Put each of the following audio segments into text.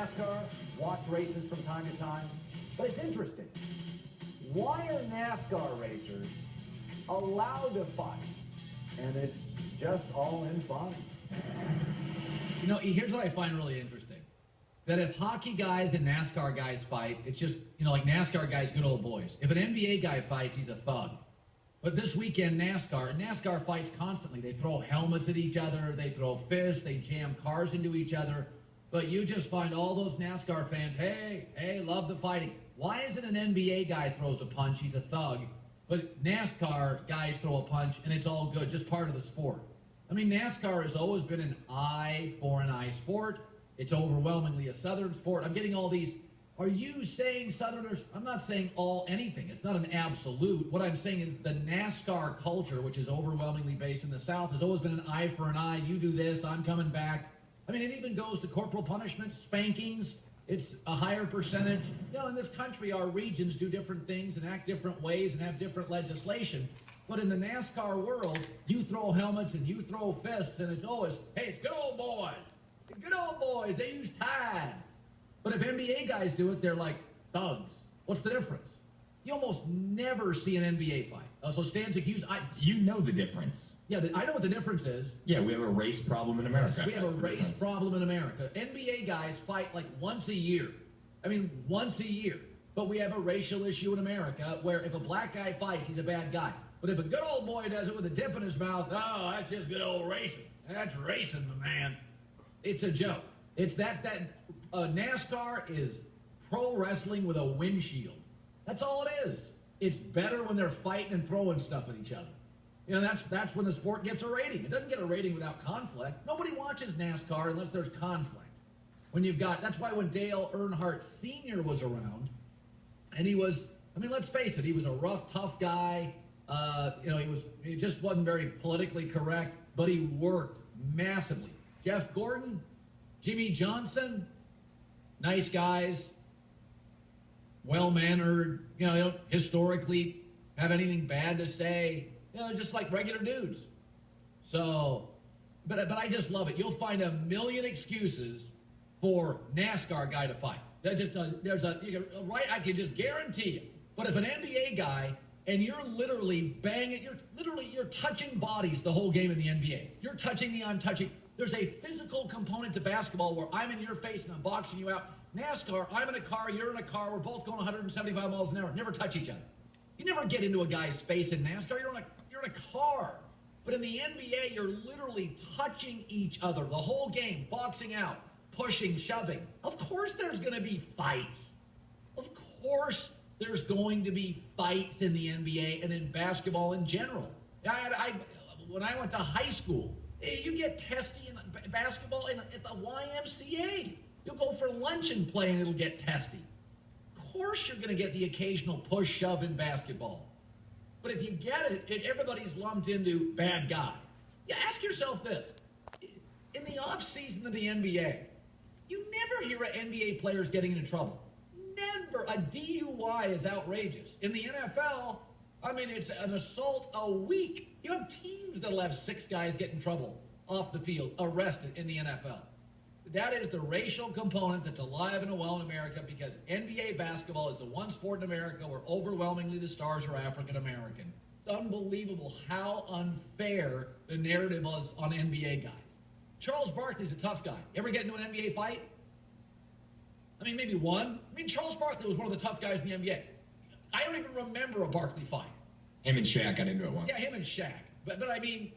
NASCAR, watch races from time to time, but it's interesting. Why are NASCAR racers allowed to fight? And it's just all in fun. You know, here's what I find really interesting. That if hockey guys and NASCAR guys fight, it's just, you know, like NASCAR guys, good old boys. If an NBA guy fights, he's a thug. But this weekend, NASCAR fights constantly. They throw helmets at each other, they throw fists, they jam cars into each other. But you just find all those NASCAR fans, hey, love the fighting. Why is it an NBA guy throws a punch, he's a thug, but NASCAR guys throw a punch and it's all good, just part of the sport? I mean, NASCAR has always been an eye for an eye sport. It's overwhelmingly a Southern sport. I'm getting all these, are you saying Southerners? I'm not saying all anything. It's not an absolute. What I'm saying is the NASCAR culture, which is overwhelmingly based in the South, has always been an eye for an eye. You do this, I'm coming back. I mean, it even goes to corporal punishment, spankings. It's a higher percentage. You know, in this country, our regions do different things and act different ways and have different legislation. But in the NASCAR world, you throw helmets and you throw fists, and it's always, hey, it's good old boys. Good old boys, they use Tide. But if NBA guys do it, they're like thugs. What's the difference? You almost never see an NBA fight. So Stan's accused. You know the difference. Yeah, I know what the difference is. Yeah, we have a race problem in America. Yes, we have a race problem in America. NBA guys fight like once a year. I mean, once a year. But we have a racial issue in America where if a black guy fights, he's a bad guy. But if a good old boy does it with a dip in his mouth, oh, that's just good old racing. That's racing, my man. It's a joke. It's that NASCAR is pro wrestling with a windshield. That's all it is. It's better when they're fighting and throwing stuff at each other. You know, that's when the sport gets a rating. It doesn't get a rating without conflict. Nobody watches NASCAR unless there's conflict. That's why when Dale Earnhardt Sr. was around, and he was, I mean, let's face it, he was a rough, tough guy. He just wasn't very politically correct, but he worked massively. Jeff Gordon, Jimmy Johnson, nice guys, well-mannered, you know, they don't historically have anything bad to say, you know, just like regular dudes. So, but I just love it. You'll find a million excuses for NASCAR guy to fight. I can just guarantee you. But if an NBA guy, and you're literally banging, you're touching bodies the whole game in the NBA. You're touching me, I'm touching. There's a physical component to basketball where I'm in your face and I'm boxing you out. NASCAR, I'm in a car, you're in a car, we're both going 175 miles an hour. Never touch each other. You never get into a guy's face in NASCAR. You're in a car. But in the NBA, you're literally touching each other the whole game, boxing out, pushing, shoving. Of course there's going to be fights. Of course there's going to be fights in the NBA and in basketball in general. When I went to high school, you get testy in basketball at the YMCA. You'll go for lunch and play and it'll get testy. Of course you're going to get the occasional push-shove in basketball. But if you get it, everybody's lumped into bad guy. Yeah, ask yourself this. In the off-season of the NBA, you never hear of NBA players getting into trouble. Never. A DUI is outrageous. In the NFL, I mean, it's an assault a week. You have teams that'll have 6 guys get in trouble off the field, arrested in the NFL. That is the racial component that's alive and well in America because NBA basketball is the one sport in America where overwhelmingly the stars are African American. It's unbelievable how unfair the narrative was on NBA guys. Charles Barkley's a tough guy. Ever get into an NBA fight? I mean, maybe one. I mean, Charles Barkley was one of the tough guys in the NBA. I don't even remember a Barkley fight. Him and Shaq got into it once. Yeah, him and Shaq. But I mean,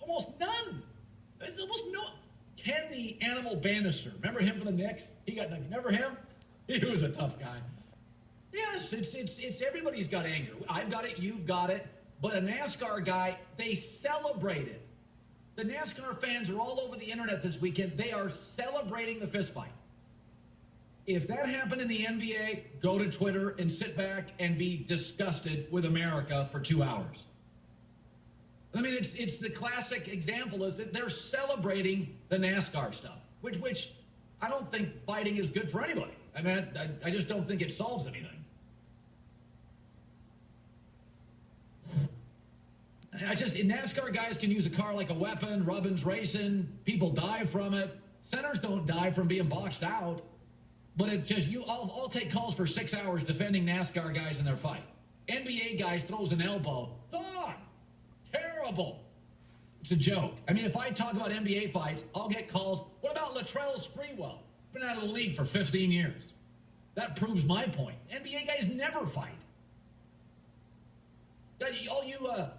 almost none. Almost no. Ken the Animal Bannister. Remember him from the Knicks? He got nothing. Remember him? He was a tough guy. Yes, it's everybody's got anger. I've got it. You've got it. But a NASCAR guy, they celebrate it. The NASCAR fans are all over the internet this weekend. They are celebrating the fist fight. If that happened in the NBA, go to Twitter and sit back and be disgusted with America for 2 hours. I mean, it's the classic example is that they're celebrating the NASCAR stuff, which I don't think fighting is good for anybody. I mean, I just don't think it solves anything. NASCAR guys can use a car like a weapon. Rubbin's racing. People die from it. Centers don't die from being boxed out. But it just I'll take calls for 6 hours defending NASCAR guys in their fight. NBA guys throws an elbow. Gone. Terrible. It's a joke. I mean, if I talk about NBA fights, I'll get calls. What about Latrell Sprewell? Been out of the league for 15 years. That proves my point. NBA guys never fight.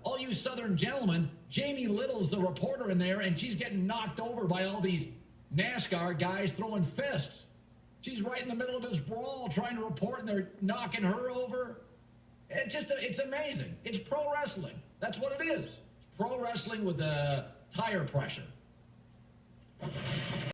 All you Southern gentlemen, Jamie Little's the reporter in there, and she's getting knocked over by all these NASCAR guys throwing fists. She's right in the middle of this brawl trying to report, and they're knocking her over. It's amazing. It's pro wrestling. That's what it is. It's pro wrestling with the tire pressure.